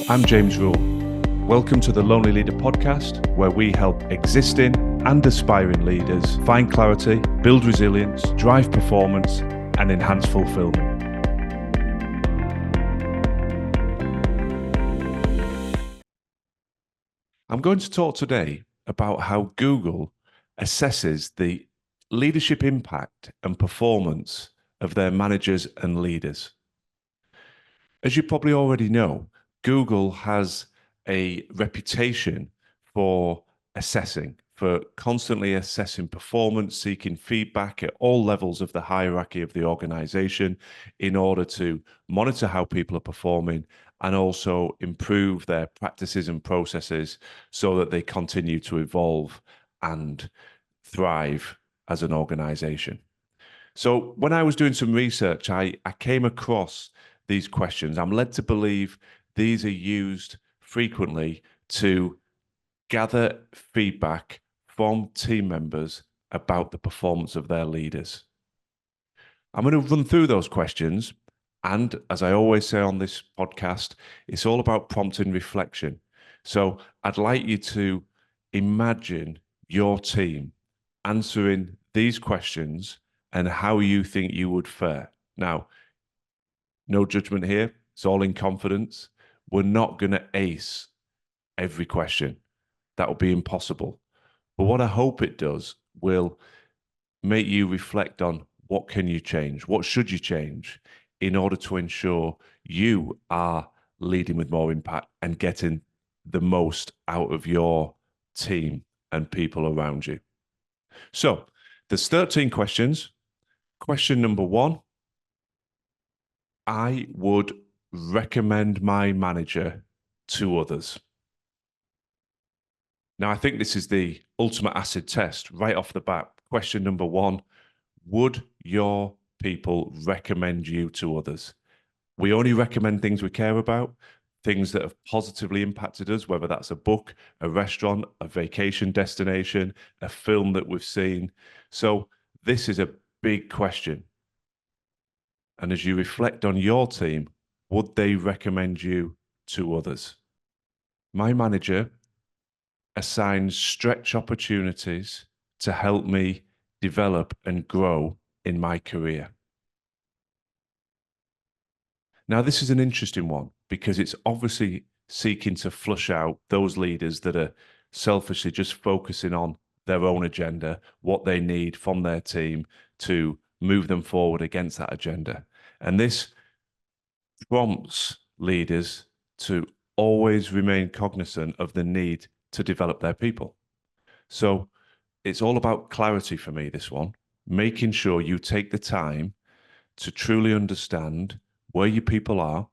I'm James Rule. Welcome to the Lonely Leader podcast, where we help existing and aspiring leaders find clarity, build resilience, drive performance, and enhance fulfillment. I'm going to talk today about how Google assesses the leadership impact and performance of their managers and leaders. As you probably already know, Google has a reputation for constantly assessing performance, seeking feedback at all levels of the hierarchy of the organization in order to monitor how people are performing and also improve their practices and processes so that they continue to evolve and thrive as an organization. So when I was doing some research, I came across these questions. I'm led to believe these are used frequently to gather feedback from team members about the performance of their leaders. I'm going to run through those questions. And as I always say on this podcast, it's all about prompting reflection. So I'd like you to imagine your team answering these questions and how you think you would fare. Now, no judgment here. It's all in confidence. We're not going to ace every question. That will be impossible. But what I hope it does will make you reflect on what can you change? What should you change in order to ensure you are leading with more impact and getting the most out of your team and people around you? So there's 13 questions. Question number 1, I would recommend my manager to others. Now, I think this is the ultimate acid test right off the bat. Question number 1, would your people recommend you to others? We only recommend things we care about, things that have positively impacted us, whether that's a book, a restaurant, a vacation destination, a film that we've seen. So this is a big question. And as you reflect on your team, would they recommend you to others? My manager assigns stretch opportunities to help me develop and grow in my career. Now, this is an interesting one because it's obviously seeking to flush out those leaders that are selfishly just focusing on their own agenda, what they need from their team to move them forward against that agenda. And this prompts leaders to always remain cognizant of the need to develop their people. So it's all about clarity for me, this one, making sure you take the time to truly understand where your people are,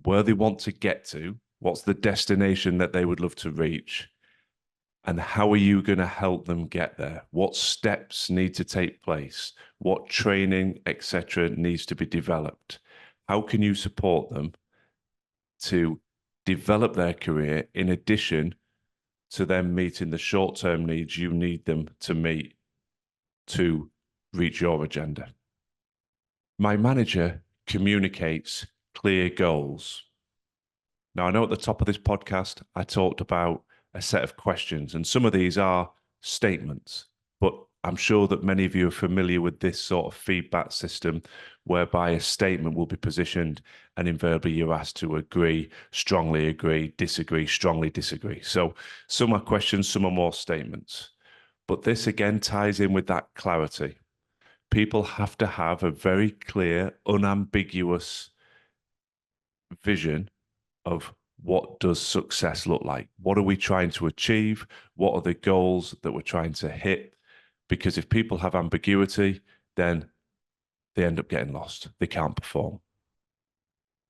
where they want to get to, what's the destination that they would love to reach, and how are you going to help them get there? What steps need to take place? What training, etc., needs to be developed? How can you support them to develop their career in addition to them meeting the short-term needs you need them to meet to reach your agenda? My manager communicates clear goals. Now, I know at the top of this podcast, I talked about a set of questions, and some of these are statements, but I'm sure that many of you are familiar with this sort of feedback system whereby a statement will be positioned and invariably you're asked to agree, strongly agree, disagree, strongly disagree. So some are questions, some are more statements. But this again ties in with that clarity. People have to have a very clear, unambiguous vision of what does success look like? What are we trying to achieve? What are the goals that we're trying to hit? Because if people have ambiguity, then they end up getting lost. They can't perform.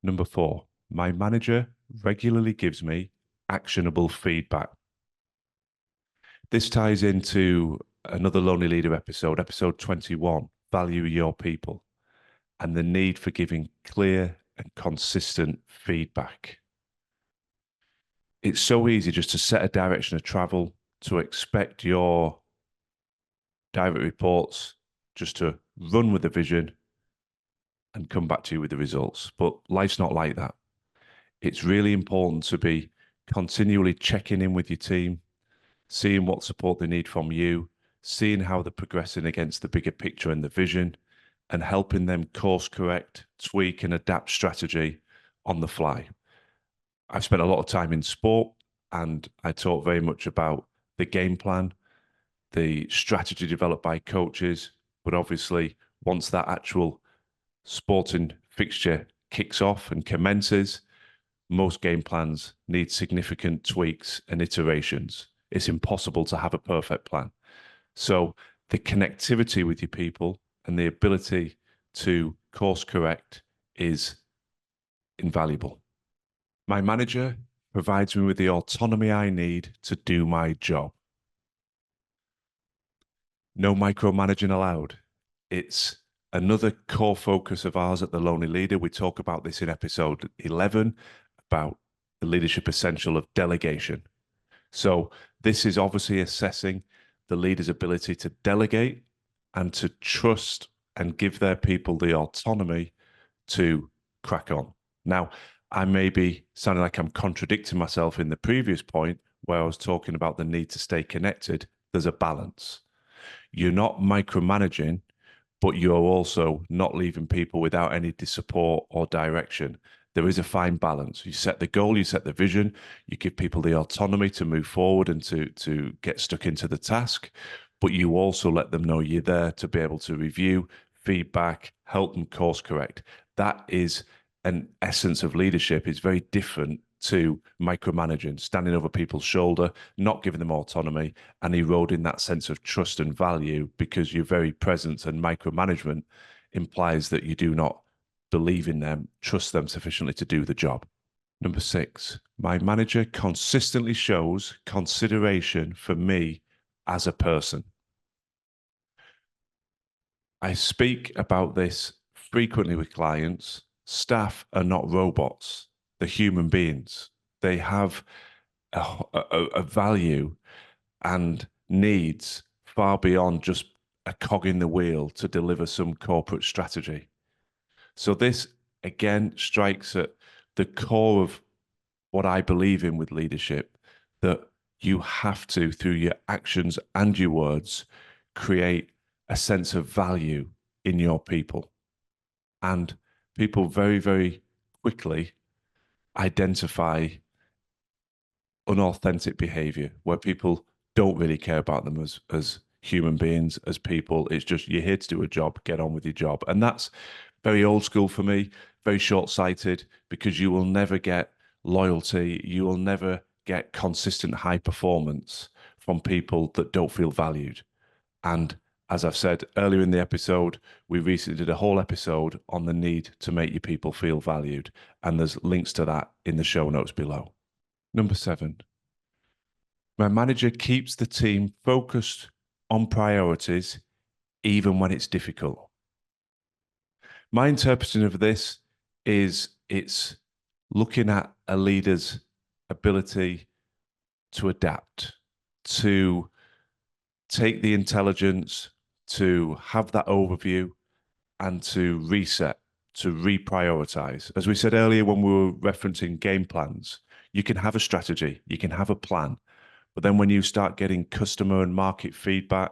Number 4, my manager regularly gives me actionable feedback. This ties into another Lonely Leader episode, episode 21, Value Your People, and the need for giving clear and consistent feedback. It's so easy just to set a direction of travel, to expect your direct reports just to run with the vision and come back to you with the results. But life's not like that. It's really important to be continually checking in with your team, seeing what support they need from you, seeing how they're progressing against the bigger picture and the vision, and helping them course correct, tweak, and adapt strategy on the fly. I've spent a lot of time in sport, and I talk very much about the game plan, the strategy developed by coaches. But obviously, once that actual sporting fixture kicks off and commences, most game plans need significant tweaks and iterations. It's impossible to have a perfect plan. So the connectivity with your people and the ability to course correct is invaluable. My manager provides me with the autonomy I need to do my job. No micromanaging allowed. It's another core focus of ours at The Lonely Leader. We talk about this in episode 11 about the leadership essential of delegation. So this is obviously assessing the leader's ability to delegate and to trust and give their people the autonomy to crack on. Now, I may be sounding like I'm contradicting myself in the previous point where I was talking about the need to stay connected. There's a balance. You're not micromanaging, but you're also not leaving people without any support or direction. There is a fine balance. You set the goal, you set the vision, you give people the autonomy to move forward and to get stuck into the task, but you also let them know you're there to be able to review, feedback, help them course correct. That is an essence of leadership. It's very different to micromanaging, standing over people's shoulder, not giving them autonomy, and eroding that sense of trust and value because your very presence and micromanagement implies that you do not believe in them, trust them sufficiently to do the job. Number 6, my manager consistently shows consideration for me as a person. I speak about this frequently with clients. Staff are not robots. They're human beings. They have a value and needs far beyond just a cog in the wheel to deliver some corporate strategy. So this, again, strikes at the core of what I believe in with leadership, that you have to, through your actions and your words, create a sense of value in your people. And people very, very quickly identify unauthentic behavior where people don't really care about them as human beings, as people. It's just you're here to do a job, get on with your job. And that's very old school for me, very short-sighted, because you will never get loyalty, you will never get consistent high performance from people that don't feel valued. And as I've said earlier in the episode, we recently did a whole episode on the need to make your people feel valued. And there's links to that in the show notes below. Number 7, my manager keeps the team focused on priorities, even when it's difficult. My interpretation of this is it's looking at a leader's ability to adapt, to take the intelligence, to have that overview, and to reset, to reprioritize. As we said earlier when we were referencing game plans, you can have a strategy, you can have a plan, but then when you start getting customer and market feedback,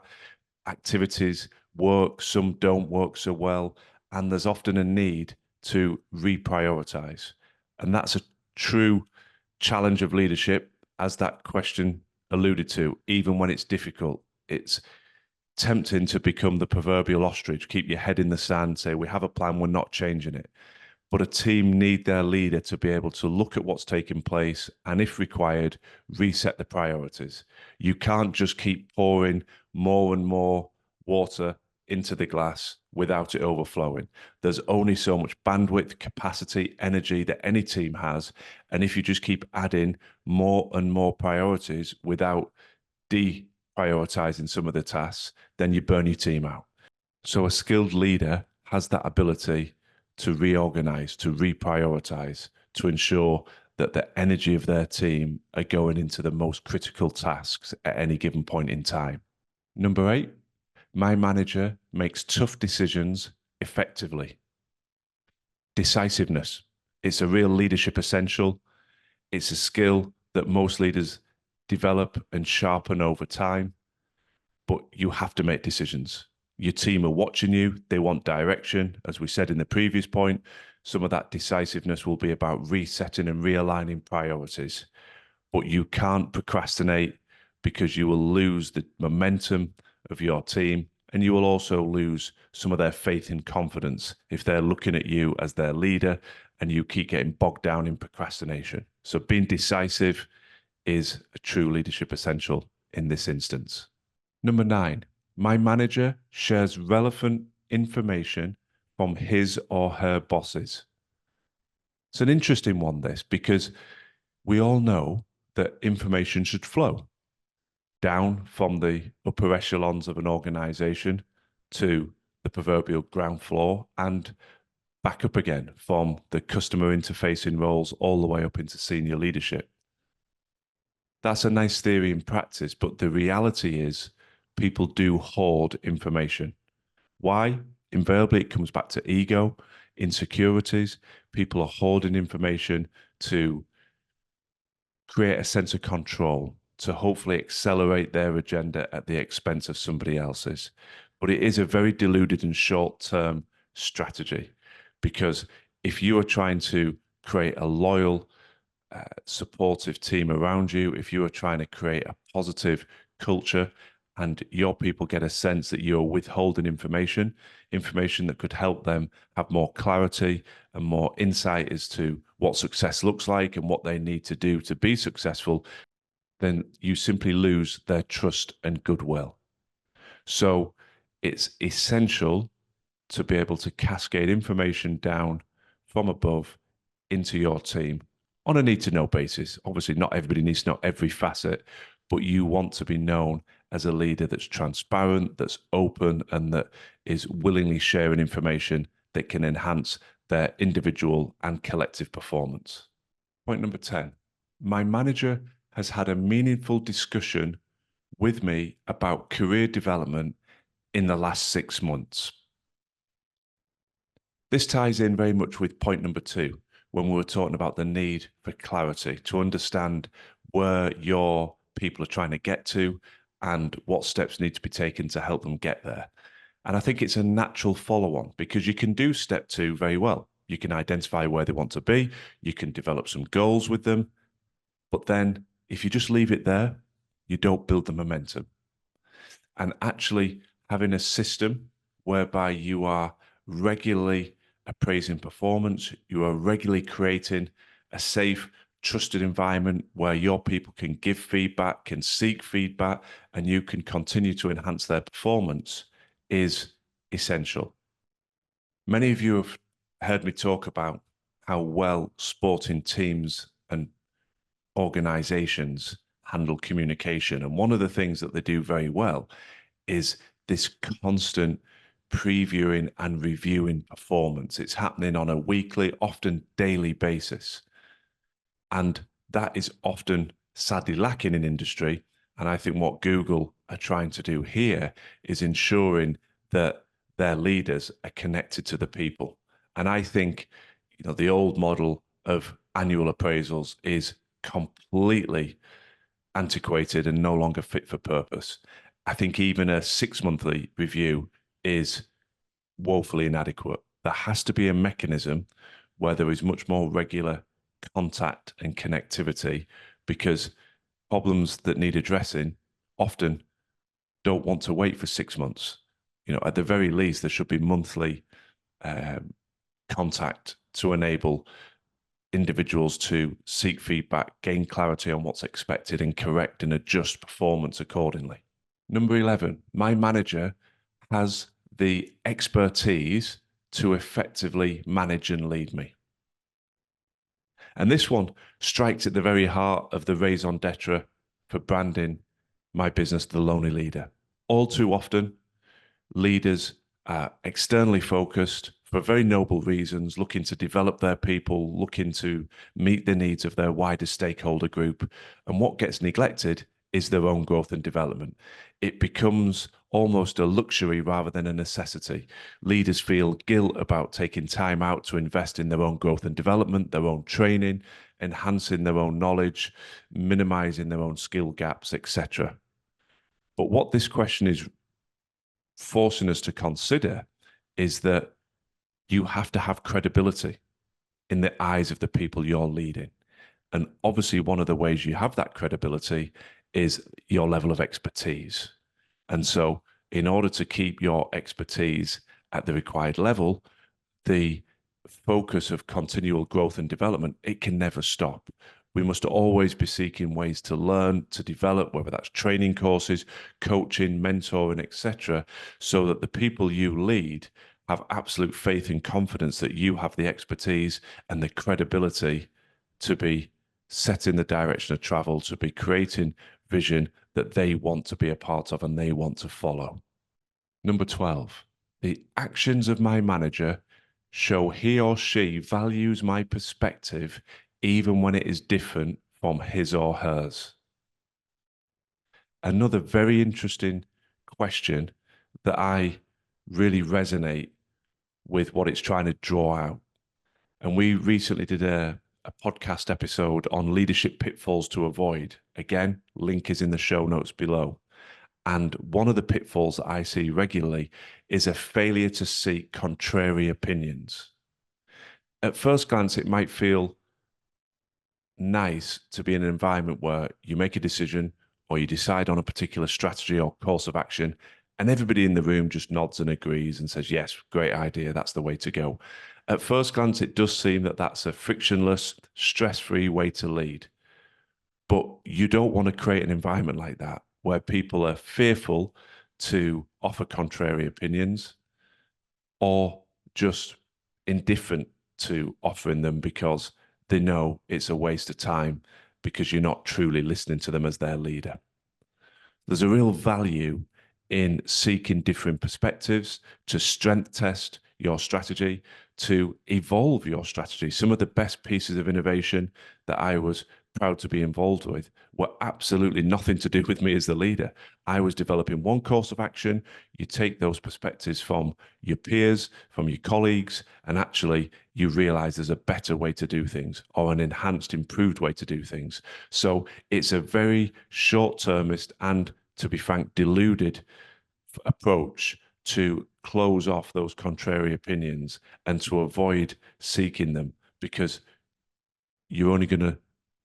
activities work, some don't work so well, and there's often a need to reprioritize. And that's a true challenge of leadership, as that question alluded to. Even when it's difficult, it's tempting to become the proverbial ostrich, keep your head in the sand, say, we have a plan, we're not changing it. But a team need their leader to be able to look at what's taking place and, if required, reset the priorities. You can't just keep pouring more and more water into the glass without it overflowing. There's only so much bandwidth, capacity, energy that any team has. And if you just keep adding more and more priorities without deprioritizing some of the tasks, then you burn your team out. So a skilled leader has that ability to reorganize, to reprioritize, to ensure that the energy of their team are going into the most critical tasks at any given point in time. Number 8, my manager makes tough decisions effectively. Decisiveness. It's a real leadership essential. It's a skill that most leaders develop and sharpen over time, but you have to make decisions. Your team are watching you. They want direction. As we said in the previous point, some of that decisiveness will be about resetting and realigning priorities. But you can't procrastinate because you will lose the momentum of your team, and you will also lose some of their faith and confidence if they're looking at you as their leader and you keep getting bogged down in procrastination. So being decisive is a true leadership essential in this instance. Number 9, my manager shares relevant information from his or her bosses. It's an interesting one, this, because we all know that information should flow down from the upper echelons of an organization to the proverbial ground floor and back up again from the customer interfacing roles all the way up into senior leadership. That's a nice theory in practice, but the reality is people do hoard information. Why? Invariably, it comes back to ego, insecurities. People are hoarding information to create a sense of control, to hopefully accelerate their agenda at the expense of somebody else's. But it is a very deluded and short-term strategy, because if you are trying to create a loyal, supportive team around you, if you are trying to create a positive culture and your people get a sense that you're withholding information that could help them have more clarity and more insight as to what success looks like and what they need to do to be successful, then you simply lose their trust and goodwill. So it's essential to be able to cascade information down from above into your team on a need-to-know basis. Obviously, not everybody needs to know every facet, but you want to be known as a leader that's transparent, that's open, and that is willingly sharing information that can enhance their individual and collective performance. Point number 10, my manager has had a meaningful discussion with me about career development in the last 6 months. This ties in very much with point number 2, when we were talking about the need for clarity, to understand where your people are trying to get to and what steps need to be taken to help them get there. And I think it's a natural follow-on, because you can do step 2 very well. You can identify where they want to be, you can develop some goals with them, but then if you just leave it there, you don't build the momentum. And actually having a system whereby you are regularly appraising performance, you are regularly creating a safe, trusted environment where your people can give feedback, can seek feedback, and you can continue to enhance their performance is essential. Many of you have heard me talk about how well sporting teams and organizations handle communication. And one of the things that they do very well is this constant previewing and reviewing performance. It's happening on a weekly, often daily basis. And that is often sadly lacking in industry. And I think what Google are trying to do here is ensuring that their leaders are connected to the people. And I think, the old model of annual appraisals is completely antiquated and no longer fit for purpose. I think even a 6-monthly review is woefully inadequate. There has to be a mechanism where there is much more regular contact and connectivity, because problems that need addressing often don't want to wait for 6 months. At the very least, there should be monthly contact to enable individuals to seek feedback, gain clarity on what's expected, and correct and adjust performance accordingly. Number 11, my manager has the expertise to effectively manage and lead me. And this one strikes at the very heart of the raison d'etre for branding my business, The Lonely Leader. All too often, leaders are externally focused for very noble reasons, looking to develop their people, looking to meet the needs of their wider stakeholder group. And what gets neglected is their own growth and development. It becomes almost a luxury rather than a necessity. Leaders feel guilt about taking time out to invest in their own growth and development, their own training, enhancing their own knowledge, minimizing their own skill gaps, etc. But what this question is forcing us to consider is that you have to have credibility in the eyes of the people you're leading. And obviously, one of the ways you have that credibility is your level of expertise. And so, in order to keep your expertise at the required level, the focus of continual growth and development, it can never stop. We must always be seeking ways to learn, to develop, whether that's training courses, coaching, mentoring, etc., so that the people you lead have absolute faith and confidence that you have the expertise and the credibility to be setting the direction of travel, to be creating vision that they want to be a part of and they want to follow. Number 12, the actions of my manager show he or she values my perspective even when it is different from his or hers. Another very interesting question that I really resonate with what it's trying to draw out. And we recently did a podcast episode on leadership pitfalls to avoid. Again, link is in the show notes below. And one of the pitfalls that I see regularly is a failure to seek contrary opinions. At first glance, it might feel nice to be in an environment where you make a decision or you decide on a particular strategy or course of action, and everybody in the room just nods and agrees and says, yes, great idea, that's the way to go. At first glance, it does seem that that's a frictionless, stress-free way to lead. But you don't want to create an environment like that where people are fearful to offer contrary opinions or just indifferent to offering them because they know it's a waste of time because you're not truly listening to them as their leader. There's a real value in seeking different perspectives to strength test your strategy, to evolve your strategy. Some of the best pieces of innovation that I was proud to be involved with were absolutely nothing to do with me as the leader. I was developing one course of action. You take those perspectives from your peers, from your colleagues, and actually you realize there's a better way to do things or an enhanced, improved way to do things. So it's a very short-termist and, to be frank, deluded approach to close off those contrary opinions and to avoid seeking them, because you're only going to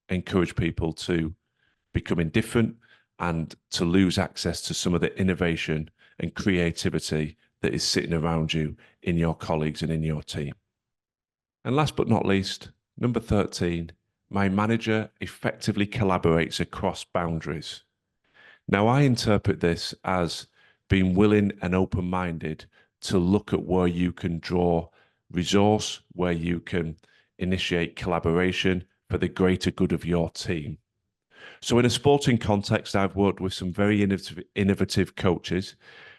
encourage people to become indifferent and to lose access to some of the innovation and creativity that is sitting around you in your colleagues and in your team. And last but not least, number 13, my manager effectively collaborates across boundaries. Now, I interpret this as being willing and open-minded to look at where you can draw resource, where you can initiate collaboration for the greater good of your team. So in a sporting context, I've worked with some very innovative coaches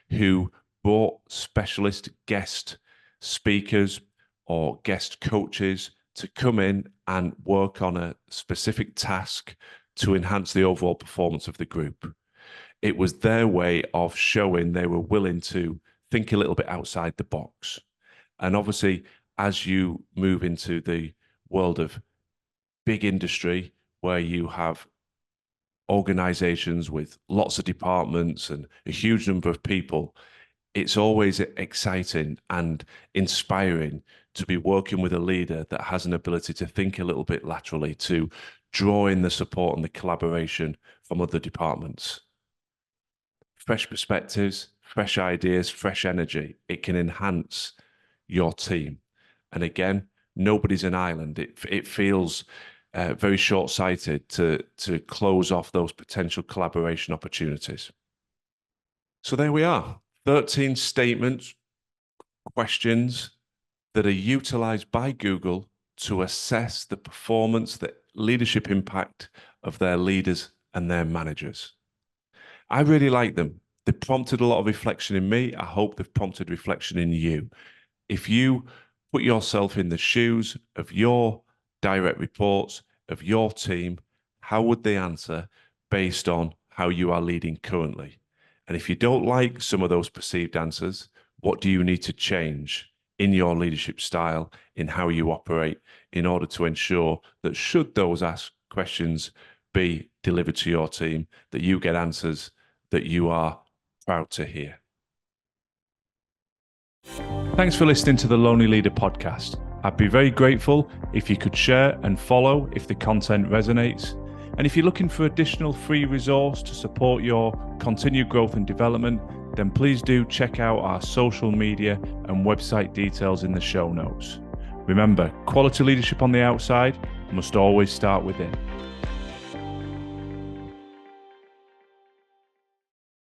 who brought specialist guest speakers or guest coaches to come in and work on a specific task to enhance the overall performance of the group. It was their way of showing they were willing to think a little bit outside the box. And obviously, as you move into the world of big industry, where you have organizations with lots of departments and a huge number of people, it's always exciting and inspiring to be working with a leader that has an ability to think a little bit laterally, to draw in the support and the collaboration from other departments. Fresh perspectives, fresh ideas, fresh energy. It can enhance your team. And again, nobody's an island. It feels very short-sighted to close off those potential collaboration opportunities. So there we are, 13 statements, questions that are utilized by Google to assess the performance, the leadership impact of their leaders and their managers. I really like them. They prompted a lot of reflection in me. I hope they've prompted reflection in you. If you put yourself in the shoes of your direct reports, of your team, how would they answer based on how you are leading currently? And if you don't like some of those perceived answers, what do you need to change in your leadership style, in how you operate, in order to ensure that should those asked questions be delivered to your team, that you get answers that you are proud to hear? Thanks for listening to the Lonely Leader podcast. I'd be very grateful if you could share and follow if the content resonates. And if you're looking for additional free resource to support your continued growth and development, then please do check out our social media and website details in the show notes. Remember, quality leadership on the outside must always start within.